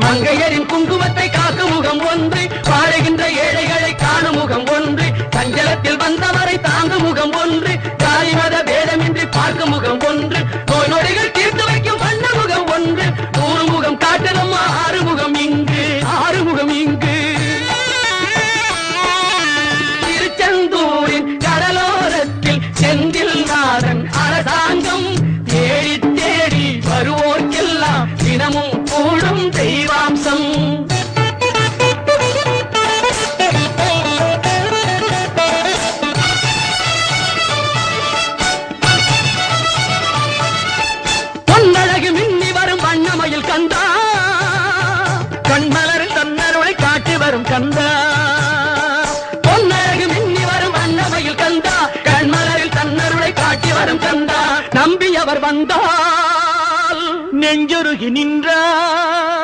மங்கையரின் குங்குமத்தை காக்கும் முகம் ஒன்று, வாழுகின்ற ஏழைகளை காணும் முகம் ஒன்று, சஞ்சலத்தில் வந்தவரை தாங்கும் முகம் ஒன்று, ஜாதி மத பேதமின்றி பார்க்கும் முகம் ஒன்று, நோய் நொடிகள் தீர்த்து வைக்கும் வண்ண முகம் ஒன்று, 100 முகம் காட்டுதம் ஆறுமுகம் இங்கு, ஆறுமுகம் இங்கு. திருச்செந்தூரின் கடலோரத்தில் செந்தில் நாதன் அரசாங்கம் தேடி தேடி வருவோர்க்கெல்லாம் தினமும் கூடும் தெய்வாம்சம். பொன்னழகு மின்னி வரும் வண்ணமயில் கந்தா, கண்மலரில் தன்னருளை காட்டி வரும் கந்தா. பொன்னழகு மின்னி வரும் வண்ணமயில் கந்தா, கண்மலரில் தன்னருளை காட்டி வரும் கந்தா. நம்பியவர் வந்தால் நெஞ்சொருகி நின்றார்,